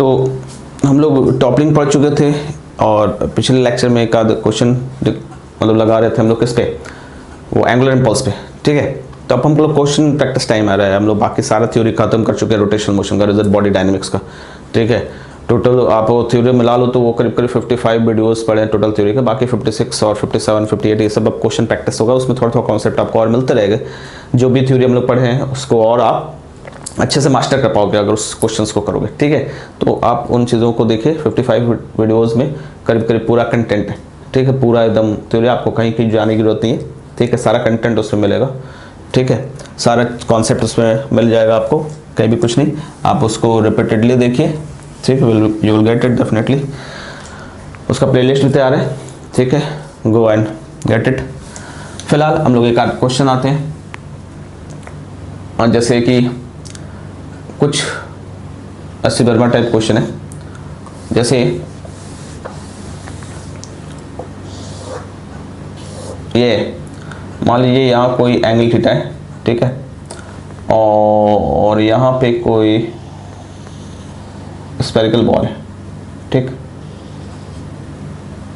तो हम लोग टॉपलिंग पढ़ चुके थे और पिछले लेक्चर में एक आध क्वेश्चन मतलब लगा रहे थे हम लोग किस पे, वो एंगुलर इम्पल्स पे। ठीक है, तो अब हम लोग क्वेश्चन प्रैक्टिस टाइम आ रहा है। हम लोग बाकी सारा थ्योरी खत्म कर चुके हैं, रोटेशनल मोशन का, रिजल्ट बॉडी डायनेमिक्स का। ठीक है, टोटल आप वो थ्योरी मिला लो तो वो करीब करीब 55 वीडियोस पढ़े हैं टोटल थ्योरी के। बाकी 56 और 57 58 ये सब अब क्वेश्चन प्रैक्टिस होगा, उसमें थोड़ा थोड़ा कॉन्सेप्ट आपको और मिलते रहेगा। जो भी थ्योरी हम लोग पढ़े हैं उसको और आप अच्छे से मास्टर कर पाओगे अगर उस क्वेश्चंस को करोगे। ठीक है, तो आप उन चीज़ों को देखिए। 55 वीडियोस में करीब करीब पूरा कंटेंट है। ठीक है, पूरा एकदम थ्योरी, आपको कहीं कहीं जाने की जरूरत नहीं है। ठीक है, सारा कंटेंट उसमें मिलेगा। ठीक है, सारा कॉन्सेप्ट उसमें मिल जाएगा आपको, कहीं भी कुछ नहीं। आप उसको रिपीटेडली देखिए। ठीक है, you will get it definitely. उसका प्लेलिस्ट भी तैयार है। ठीक है, गो एंड गेट इट। फिलहाल हम लोग एक आध क्वेश्चन आते हैं, और जैसे कि कुछ अस्सी वर्मा टाइप क्वेश्चन है। जैसे ये मान लीजिए यहाँ कोई एंगल थीटा है। ठीक है, और यहाँ पे कोई स्फेरिकल बॉल है। ठीक,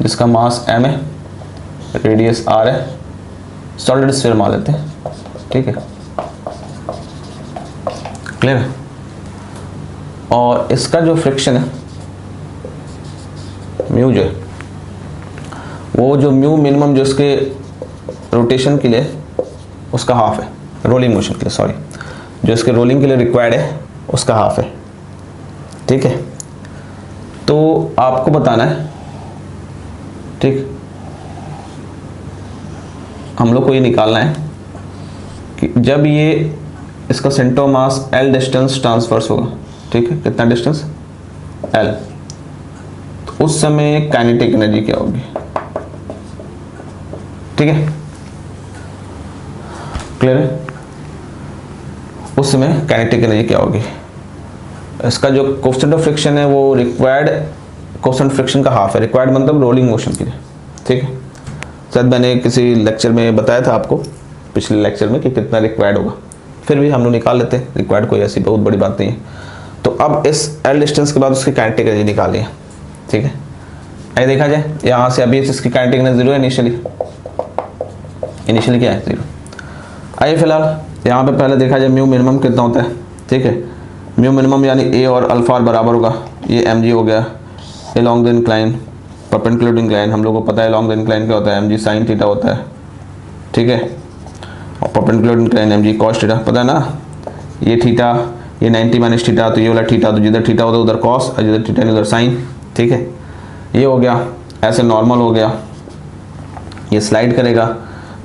जिसका मास m है, रेडियस r है, सॉलिड स्फीयर मान लेते हैं। ठीक है, क्लियर है। और इसका जो फ्रिक्शन है म्यू, जो है वो जो म्यू मिनिमम जो इसके रोटेशन के लिए उसका हाफ है, रोलिंग मोशन के लिए, सॉरी, जो इसके रोलिंग के लिए रिक्वायर्ड है उसका हाफ है। ठीक है, तो आपको बताना है। ठीक, हम लोग को ये निकालना है कि जब ये इसका centre of mass L distance transfers होगा। ठीक है, कितना डिस्टेंस L, तो उस समय काइनेटिक एनर्जी क्या होगी। ठीक है, क्लियर है। उस समय काइनेटिक एनर्जी क्या होगी। इसका जो कोएफिशिएंट ऑफ फ्रिक्शन है वो रिक्वायर्ड कोएफिशिएंट फ्रिक्शन का हाफ है। रिक्वायर्ड मतलब रोलिंग मोशन के लिए। ठीक है, शायद मैंने किसी लेक्चर में बताया था आपको, पिछले लेक्चर में, कि कितना रिक्वायर्ड होगा। फिर भी हम लोग निकाल लेते हैं, रिक्वायर्ड कोई ऐसी बहुत बड़ी बात नहीं है। तो अब इस L डिस्टेंस के बाद उसकी काइनेटिक एनर्जी निकाली है। ठीक है, आइए देखा जाए। यहाँ से अभी इसकी काइनेटिक एनर्जी 0 है इनिशियली क्या है 0। आइए फिलहाल यहाँ पे पहले देखा जाए म्यू मिनिमम कितना होता है। ठीक है, म्यू मिनिमम यानी ए और अल्फा बराबर होगा, ये mg हो गया, along the incline, perpendicular incline. हम लोग को पता है along द इंक्लाइन क्या होता है, mg sin थीटा होता है। ठीक है, और perpendicular incline mg cos theta, पता है ना। ये थीटा, ये 90 माइनस थीटा, तो ये वाला थीटा, तो जिधर थीटा होता है उधर cos, और जिधर थीटा उधर sin। ठीक है, ये हो गया, ऐसे नॉर्मल हो गया। ये स्लाइड करेगा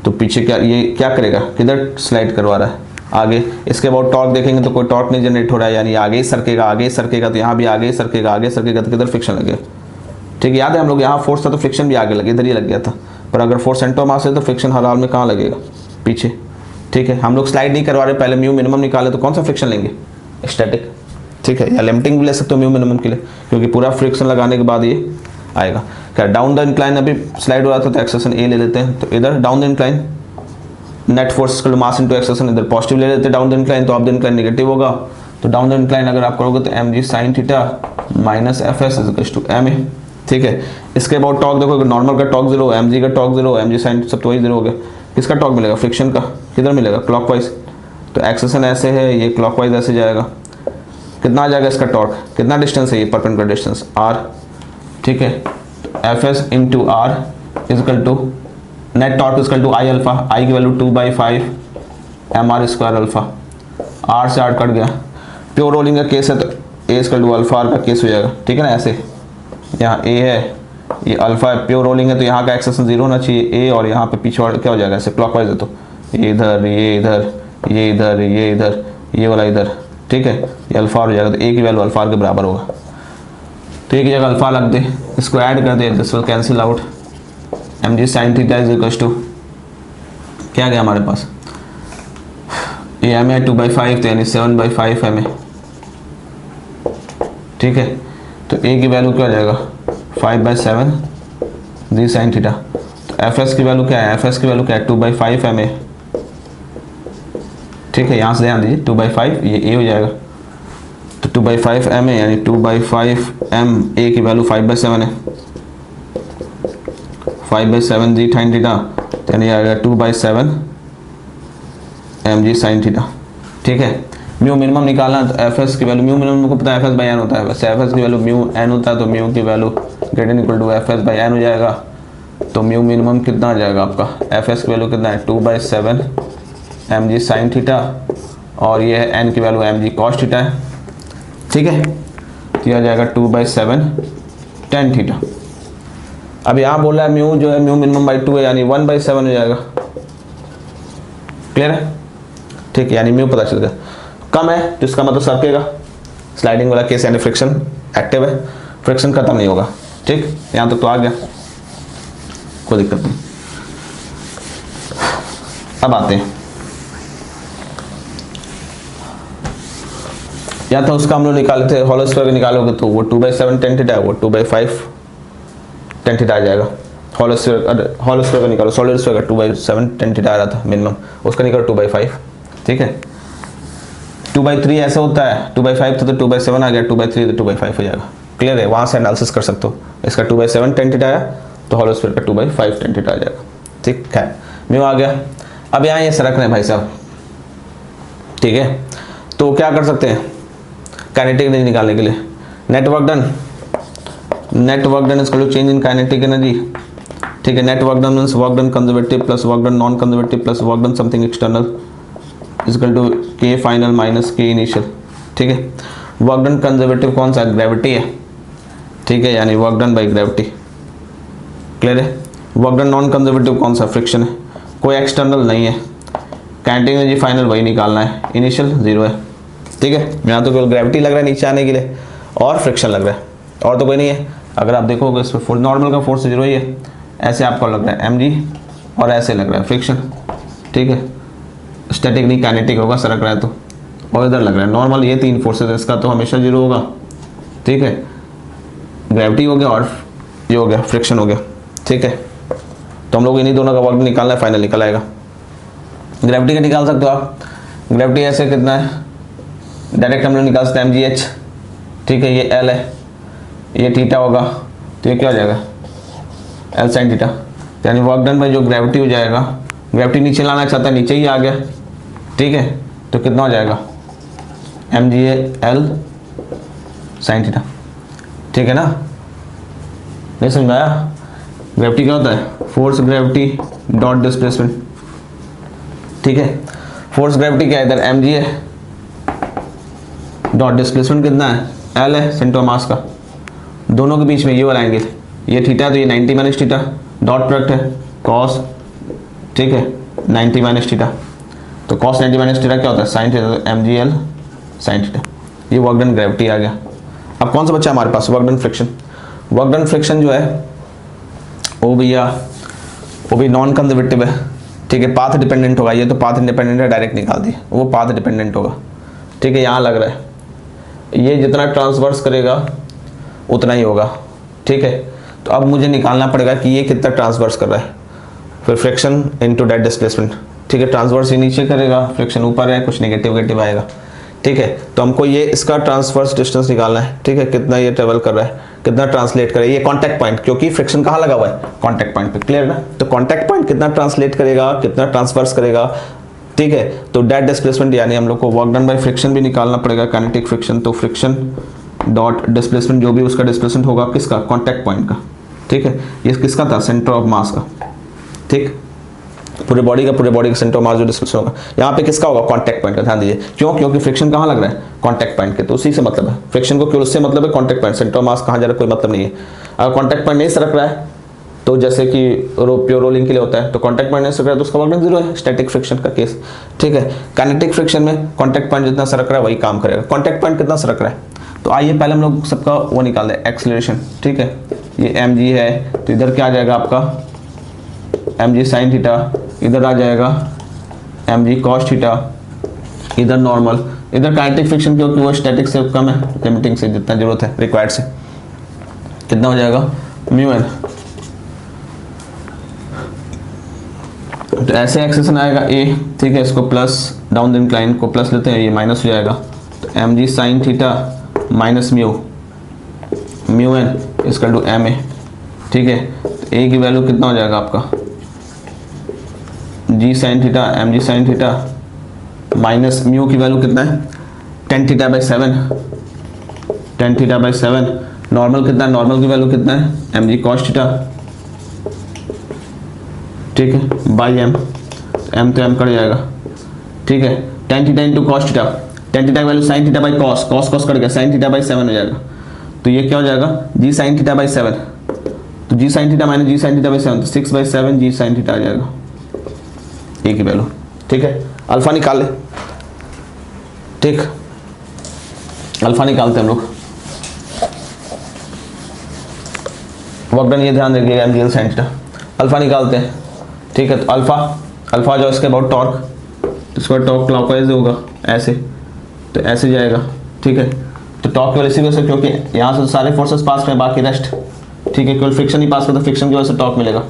तो पीछे क्या, ये क्या करेगा, किधर स्लाइड करवा रहा है, आगे। इसके बाद टॉर्क देखेंगे तो कोई टॉर्क नहीं जनरेट हो रहा है, यानी आगे ही सरकेगा, आगे ही सरकेगा, तो यहाँ भी आगे ही सरकेगा, आगे सरकेगा, तो किधर फ्रिक्शन लगेगा। ठीक है, याद है हम लोग यहाँ फोर्स था तो फ्रिक्शन भी आगे लगे, इधर ही लग गया था। पर अगर फोर्स सेंटर ऑफ मास है तो फ्रिक्शन हर हाल में कहाँ लगेगा, पीछे। ठीक है, हम लोग स्लाइड नहीं करवा रहे, पहले म्यू मिनिमम निकाले तो कौन सा फ्रिक्शन लेंगे, स्टैटिक। ठीक है, या लिमिटिंग भी ले सकते हो म्यू मिनिमम के लिए, क्योंकि पूरा फ्रिक्शन लगाने के बाद ये आएगा। क्या डाउन द इंक्लाइन अभी स्लाइड हो रहा था तो एक्सेलरेशन ए ले लेते हैं, तो इधर down the incline net force mass into acceleration, इधर पॉजिटिव ले लेते हैं डाउन द इंक्लाइन, तो अप द इंक्लाइन नेगेटिव होगा। तो डाउन द इंक्लाइन अगर आप करोगे तो mg sin theta minus fs equals to ma। ठीक है, इसके बाद टॉर्क देखो, नॉर्मल का टॉर्क 0, mg का टॉर्क 0, mg sin सब तो वही 0 हो गया। किसका टॉर्क मिलेगा, फ्रिक्शन का, किधर मिलेगा, क्लॉकवाइज। तो एक्सेलरेशन ऐसे है, ये क्लॉकवाइज ऐसे जाएगा। कितना आ जाएगा इसका टॉर्क, कितना डिस्टेंस है ये, परपेंडिकुलर डिस्टेंस r। ठीक है, fs into r equal to net torque equal to I alpha, I की value 2/5 mr square alpha, r से r कट गया। प्योर रोलिंग का केस है तो a equal to alpha r का केस हो जाएगा। ठीक है ना, ऐसे यहाँ a है, ये अल्फा है, प्योर रोलिंग है तो यहाँ का एक्सेलरेशन 0 होना चाहिए a, और यहाँ पे पीछे क्या हो जाएगा, ऐसे क्लॉकवाइज है तो ये इधर, ये इधर, ये इधर, ये इधर, ये वाला इधर। ठीक है, ये अल्फा हो जाएगा, तो a की वैल्यू अल्फा के बराबर होगा। तो एक जगह अल्फा लग दे, इसको ऐड कर दे, this will cancel out. mg sin theta is equal to क्या गया हमारे पास, ये m है 2/5, तो यानी 7/5 ma। ठीक है, तो a की वैल्यू क्या हो जाएगा, 5/7 g sin थीटा। तो fs की वैल्यू क्या है, fs की वैल्यू क्या है, 2/5 ma। ठीक है, यहाँ से ध्यान दीजिए, 2/5 ये a हो जाएगा। तो 2/5 एम ए, यानी 2/5 एम ए की वैल्यू 5/7 है, 5/7 जी साइन थीटा, यानी आएगा 2/7 एम जी साइन थीटा। ठीक है, म्यू मिनिमम निकालना है तो एफ एस की वैल्यू, म्यू मिनिमम को पता है एफ एस बाई एन होता है, वैसे एफ एस की वैल्यू म्यू एन होता है, तो म्यू की value greater equal to f s by n हो जाएगा। तो म्यू मिनिमम कितना आ जाएगा आपका, एफ एस की वैल्यू कितना है 2/7 एम जी साइन थीटा, और ये है एन की value m g cos theta है। ठीक है, तो यह आ जाएगा 2/7 टेन थीटा। अब यहाँ बोल रहा है म्यू जो है म्यू मिनिमम बाई 2 है, यानी 1/7 हो जाएगा। क्लियर है? ठीक है, यानी म्यू पता चल गया। कम है तो इसका मतलब सरकेगा, स्लाइडिंग वाला केस यानी फ्रिक्शन एक्टिव है, फ्रिक्शन खत्म नहीं होगा। ठीक, यहाँ तक तो आ गया, कोई दिक्कत नहीं। अब आते हैं, या तो उसका हम लोग निकाले थे होलो स्क्वायर निकालोगे तो वो 2/7 टेन थीटा है, वो 2/5 टेन थीटा आ जाएगा। होलो स्क्वायर का निकालो, सॉलिड स्क्वायर का 2/7 टेन थीटा आ रहा था मिनिमम, उसका निकालो 2/5। ठीक है, 2/3 ऐसा होता है, 2/5 तो 2/7 आ गया, 2/3 तो 2/5 हो जाएगा। क्लियर है, वहाँ से एनालिसिस कर सकते हो। इसका 2/7 टेन थीटा आया तो होलो स्क्वायर का 2/5 टेन थीटा आ जाएगा। ठीक है, म्यू आ गया। अब यहाँ ये सरक रहे हैं भाई साहब। ठीक है, तो क्या कर सकते हैं काइनेटिक एनर्जी निकालने के लिए, नेट वर्क डन इसका चेंज इन काइनेटिक एनर्जी। ठीक है, net work done means work done conservative plus work done non conservative plus work done something external equal to k final minus k initial. ठीक है, work done conservative कौन सा, gravity है। ठीक है, यानी work done by gravity. Clear है, work done non conservative कौन सा, फ्रिक्शन है, कोई एक्सटर्नल नहीं है। काइनेटिक एनर्जी फाइनल वही निकालना है, इनिशियल 0 है। ठीक है, यहाँ तो केवल ग्रेविटी लग रहा है नीचे आने के लिए और फ्रिक्शन लग रहा है, और तो कोई नहीं है। अगर आप देखोगे इस पर फोर्स नॉर्मल का फोर्स 0 ही है, ऐसे आपको लग रहा है एम जी, और ऐसे लग रहा है फ्रिक्शन। ठीक है, स्टैटिक नहीं काइनेटिक होगा, सरक रहा है तो, और इधर लग रहा है नॉर्मल। ये 3 फोर्सेस है, इसका तो हमेशा 0 होगा। ठीक है, ग्रेविटी हो गया और ये हो गया फ्रिक्शन हो गया। ठीक है, तो हम लोग इन्हीं दोनों का वर्क निकालना है, फाइनल निकल आएगा। ग्रेविटी का निकाल सकते हो आप, ग्रेविटी ऐसे कितना है, डायरेक्ट हम लोग निकाल सकते हैं एम जी एच। ठीक है, ये एल है, ये थीटा होगा, तो ये क्या हो जाएगा एल साइन थीटा, यानी वर्क डन बाई जो ग्रेविटी हो जाएगा, ग्रेविटी नीचे लाना चाहता है नीचे ही आ गया। ठीक है, तो कितना हो जाएगा m G L sine theta. ठीक है ना, नहीं समझ में आया? ग्रेविटी क्या होता है, फोर्स ग्रेविटी डॉट डिस्प्लेसमेंट। ठीक है, फोर्स ग्रेविटी क्या है, इधर एम जी है, डॉट डिस्प्लेसमेंट कितना है, एल है सेंटर ऑफ मास का, दोनों के बीच में ये वाला एंगल, ये थीटा तो ये 90 माइनस थीटा, डॉट प्रोडक्ट है कॉस। ठीक है, 90 माइनस थीटा, तो कॉस 90 माइनस थीटा क्या होता है, साइन थीटा, तो M G L sine theta. ये वर्क डन ग्रेविटी आ गया। अब कौन सा बच्चा हमारे पास, work done friction. Work done friction जो है वो भैया वो भी नॉन कंजर्वेटिव है। ठीक है, पाथ डिपेंडेंट होगा, ये तो पाथ इंडिपेंडेंट है, डायरेक्ट निकाल दिए, वो पाथ डिपेंडेंट होगा। ठीक है, यहाँ लग रहा है ये जितना ट्रांसवर्स करेगा उतना ही होगा। ठीक है, तो अब मुझे निकालना पड़ेगा कि ये कितना ट्रांसवर्स कर रहा है, फिर फ्रिक्शन इनटू डेट डिस्प्लेसमेंट। ठीक है, ट्रांसवर्स ही नीचे करेगा, फ्रिक्शन ऊपर है, कुछ नेगेटिव आएगा। ठीक है, तो हमको ये इसका ट्रांसवर्स डिस्टेंस निकालना है। ठीक है, कितना ये ट्रेवल कर रहा है, कितना ट्रांसलेट करे, ये कॉन्टैक्ट पॉइंट, क्योंकि फ्रिक्शन कहाँ लगा हुआ है, कॉन्टैक्ट पॉइंट पे। क्लियर ना, तो कॉन्टैक्ट पॉइंट कितना ट्रांसलेट करेगा, कितना ट्रांसवर्स करेगा। ठीक है, तो डेट डिस्प्लेसमेंट यानी हम लोग को वर्क डन बाय फ्रिक्शन भी निकालना पड़ेगा, काइनेटिक फ्रिक्शन। तो फ्रिक्शन डॉट डिस्प्लेसमेंट, जो भी उसका डिस्प्लेसमेंट होगा किसका, कॉन्टैक्ट पॉइंट का। ठीक है, ये किसका था, सेंटर ऑफ मास का। ठीक, पूरे बॉडी का सेंटर ऑफ मास जो डिस्प्लेसमेंट होगा, यहाँ पे किसका होगा, कॉन्टैक्ट पॉइंट का। ध्यान दीजिए, क्यों, क्योंकि फ्रिक्शन कहाँ लग रहा है, कॉन्टैक्ट पॉइंट के, तो उसी से मतलब है फ्रिक्शन को, क्यों उससे मतलब है कॉन्टैक्ट पॉइंट, सेंटर ऑफ मास कहाँ जा रहा है कोई मतलब नहीं है। अगर कॉन्टैक्ट पॉइंट नहीं सरक रहा है, तो जैसे कि प्योर रोलिंग के लिए होता है, तो कॉन्टैक्ट पॉइंट नहीं सरक रहा है तो उसका वर्क डन 0 है, स्टैटिक फ्रिक्शन का केस। ठीक है, काइनेटिक फ्रिक्शन में कॉन्टैक्ट पॉइंट जितना सरक रहा है वही काम करेगा। कॉन्टैक्ट पॉइंट कितना सरक रहा है, तो आइए पहले हम लोग सबका वो निकाल दें, एक्सेलरेशन। ठीक है, ये एम जी है, तो इधर क्या आ जाएगा आपका एम जी साइन थीटा, इधर आ जाएगा एम जी कॉस थीटा, इधर नॉर्मल, इधर काइनेटिक फ्रिक्शन क्योंकि वो स्टैटिक से कम है, लिमिटिंग से जितना जरूरत है, रिक्वायर्ड से, कितना हो जाएगा म्यू एन। तो ऐसे एक्सेशन आएगा ए। ठीक है, इसको प्लस डाउन द इंक्लाइन को प्लस लेते हैं, ये माइनस हो जाएगा, तो M G sine theta minus mu n equal to m a. ठीक है, तो ए की वैल्यू कितना हो जाएगा आपका जी साइन थीटा एम जी साइन थीटा माइनस म्यू की वैल्यू कितना है tan theta by seven, tan theta by seven. Normal कितना है, नॉर्मल की वैल्यू कितना है एम जी कॉस थीटा। ठीक है, बाई एम, एम तो एम कट जाएगा। ठीक है, tan theta into cos theta, tan theta की value sine theta by cos, cos cos cut गया, साइन थीटा बाई सेवन हो जाएगा। तो ये क्या हो जाएगा G sine theta by seven, तो G sine theta minus G sine theta by seven, तो six by seven G sine theta आ जाएगा ए की वैल्यू। ठीक है, अल्फा निकाल ले। ठीक, अल्फा निकालते हैं हम लोग। वर्क डन ये ध्यान रखिएगा m G L sine theta. Alpha निकालते हैं। ठीक है, तो अल्फा जो इसके अबाउट टॉर्क, तो इसका टॉर्क क्लॉकवाइज होगा ऐसे, तो ऐसे जाएगा। ठीक है, तो टॉर्क की वजह इसी वजह से क्योंकि यहाँ से सारे फोर्सेस पास करें बाकी रेस्ट। ठीक है, केवल फ्रिक्शन ही पास करता, फ्रिक्शन की वजह से टॉर्क मिलेगा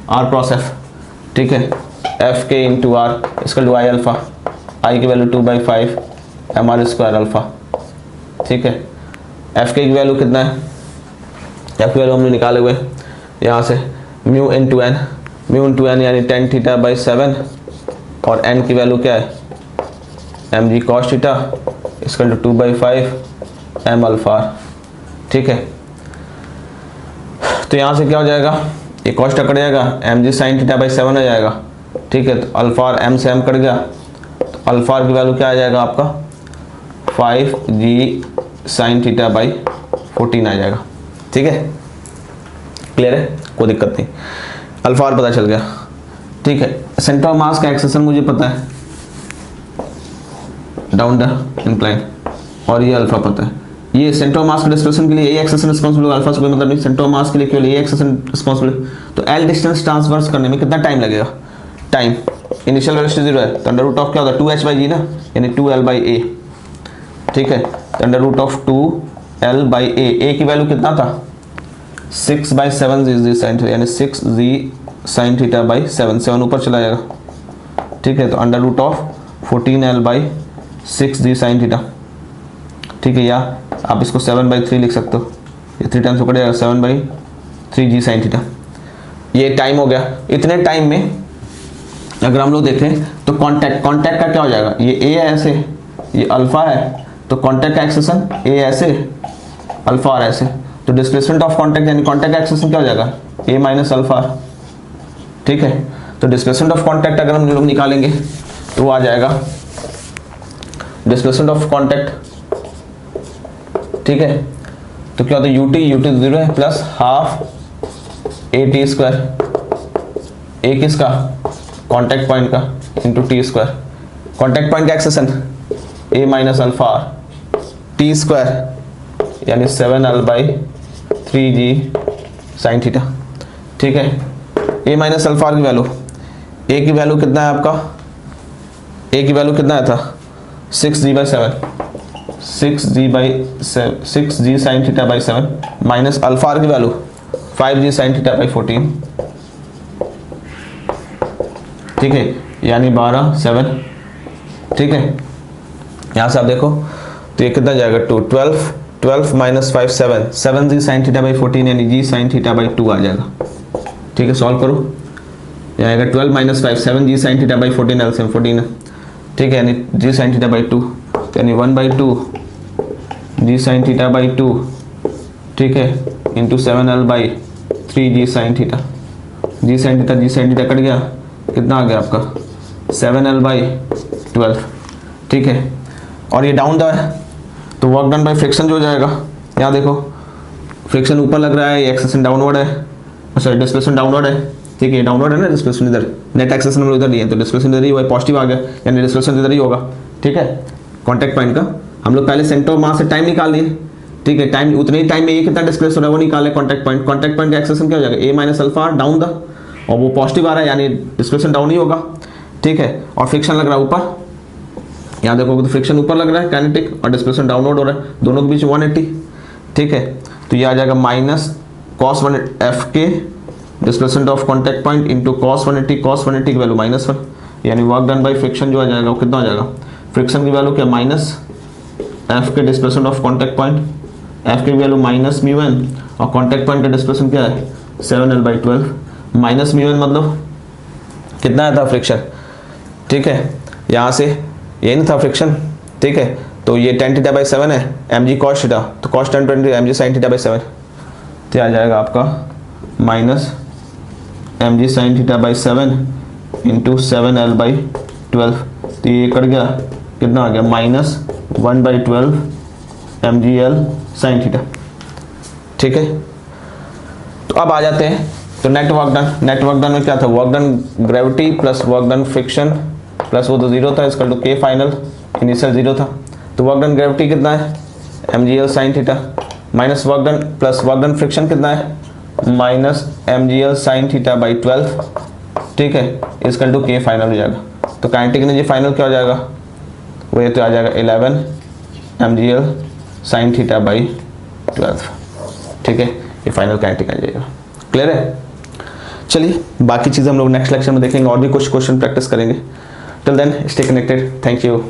आर क्रॉस एफ। ठीक है, एफ के इंटू आर इसका टू आई अल्फा, आई की value 2/5 m r square alpha. ठीक है, एफ के की वैल्यू कितना है, एफ की वैल्यू हमने निकाले हुए यहाँ से mu into n, mu into n यानी टेन थीटा बाई सेवन, और एन की वैल्यू क्या है एम जी कॉस थीटा इसका 2/5 एम अल्फा। ठीक है, तो यहाँ से क्या हो जाएगा, ये कॉस कट जाएगा, m ji sine theta by seven हो जाएगा। ठीक है, तो अल्फा और एम से एम कट गया, तो अल्फा की वैल्यू क्या आ जाएगा आपका 5g साइन थीटा बाई 14 आ जाएगा। ठीक है, क्लियर है, कोई दिक्कत नहीं, अल्फा और पता चल गया। ठीक है, सेंटर ऑफ मास का एक्सेशन मुझे पता है डाउन द इंक्लाइन, और ये अल्फा पता है। ये सेंटर ऑफ मास के डिस्प्लेसमेंट के लिए ये एक्सेशन रिस्पांसिबल होगा, अल्फा से कोई मतलब नहीं। सेंटर ऑफ मास के लिए केवल ये एक्सेशन रिस्पांसिबल है। तो एल डिस्टेंस ट्रांसवर्स करने में कितना टाइम लगेगा, टाइम इनिशियल वेलोसिटी 0 है, तो अंडर रूट ऑफ क्या होता है 2h/g ना, यानी 2l/a। ठीक है, तो under root of 2l/a, a की वैल्यू कितना था 6/7 जी साइन थीटा, यानी 6g साइन थीटा बाई 7, 7 ऊपर चला जाएगा। ठीक है, तो under root of 14l/6g sine theta. ठीक है, या आप इसको 7/3 लिख सकते हो, ये 3 टाइम्स ऊपर जाएगा 7/3g साइन थीटा। ये टाइम हो गया। इतने टाइम में अगर हम लोग देखें तो कांटेक्ट का क्या हो जाएगा, ये ए है ऐसे, ये अल्फा है, तो कांटेक्ट का एक्सेशन ए ऐसे, अल्फा और ऐसे, तो डिस्प्लेसमेंट ऑफ कांटेक्ट यानी कांटेक्ट का एक्सेशन क्या हो जाएगा ए माइनस अल्फा। ठीक है, तो डिस्प्लेसमेंट ऑफ कांटेक्ट अगर हम लोग निकालेंगे तो वो आ जाएगा डिस्प्लेसमेंट ऑफ कांटेक्ट। ठीक है, तो क्या होता है यूटी 0 है प्लस हाफ AT स्क्वायर, ए किसका कांटेक्ट पॉइंट का into T square, contact point का एक्सेशन ए माइनस अल्फा टी स्क्वायर यानी 7l/3g साइन थीटा। ठीक है, ए माइनस अल्फा की वैल्यू, ए की वैल्यू कितना है आपका, ए की वैल्यू कितना था 6g/7, 6g sine theta by 7 minus alpha की value 5g sine theta by 14। ठीक है, यानी 12 7। ठीक है, यहाँ से आप देखो तो ये कितना जाएगा 2 12 minus 5 7, 7g sign theta by 14 यानी g साइन थीटा बाई 2 आ जाएगा। ठीक है, सॉल्व करो, यहाँ आएगा 12 minus 5 7g sign theta by 14 LCM 14 है। ठीक है, यानी g साइन थीटा बाई 2 यानी 1/2 g साइन थीटा बाई 2। ठीक है, into 7l/3g sine theta, g sine theta cut गया, कितना आ गया आपका 7l/12। ठीक है, और ये डाउन द है तो वर्क डन बाय फ्रिक्शन जो हो जाएगा, यहाँ देखो फ्रिक्शन ऊपर लग रहा है, ये एक्सेशन डाउनवर्ड है, सॉरी डिस्प्लेसमेंट डाउनवर्ड है। ठीक है, डाउनवर्ड है ना डिस्प्लेसमेंट इधर, नेट एक्सेशन हम लोग इधर लिए तो डिस्प्लेसमेंट इधर ही हुआ, पॉजिटिव आ गया यानी डिस्प्लेसमेंट इधर ही होगा। ठीक है, कॉन्टैक्ट पॉइंट का हम लोग पहले सेंटर ऑफ मास से टाइम निकाल लिए। ठीक है, टाइम उतने ही टाइम में ये कितना डिस्प्लेस हो रहा है वो निकाले कॉन्टैक्ट पॉइंट का एक्सेशन क्या हो जाएगा ए माइनस अल्फा डाउन द, और वो पॉजिटिव आ रहा है यानी डिस्प्लेसमेंट डाउन ही होगा। ठीक है, और फ्रिक्शन लग रहा है ऊपर, यहाँ देखो तो फ्रिक्शन ऊपर लग रहा है काइनेटिक और डिस्प्लेसमेंट डाउनवर्ड हो रहा है, दोनों के बीच 180। ठीक है, तो ये आ जाएगा माइनस cos 1 एफ के displacement of contact point into cos 180 की वैल्यू -1 यानी वर्क डन बाई फ्रिक्शन जो आ जाएगा वो कितना हो जाएगा, फ्रिक्शन की वैल्यू क्या एफ के displacement of contact point, F की वैल्यू माइनस म्यू एन और कॉन्टैक्ट पॉइंट का डिस्प्लेसमेंट क्या है 7L/12 माइनस म्यू एन मतलब कितना आया था फ्रिक्शन, ठीक है, यहाँ से ये नहीं था फ्रिक्शन, ठीक है, तो ये tan θ/7 है mg cos थीटा, तो cos tan 20 mg sin θ/7, तो आ जाएगा आपका minus mg sin θ/7 into 7L/12, तो ये कट गया, कितना आ गया माइनस 1/12 mgl sin थीटा, ठीक है। तो अब आ जाते हैं तो net work done, net work done में क्या था, work done gravity plus work done friction plus वो तो जीरो था, इसका to k final, initial zero था, तो वर्क डन ग्रेविटी कितना है mgl sin theta minus work done plus work done friction कितना है माइनस mgl sin θ/12, ठीक है, इसका टू के फाइनल हो जाएगा, तो काइनेटिक एनर्जी फाइनल क्या हो जाएगा, वो ये तो आ जाएगा 11 mgl sin θ/12, ठीक है, ये फाइनल काइनेटिक आ जाएगा। क्लियर है? चलिए बाकी चीज़ें हम लोग नेक्स्ट लेक्चर में देखेंगे और भी कुछ क्वेश्चन प्रैक्टिस करेंगे। Till then stay connected, thank you.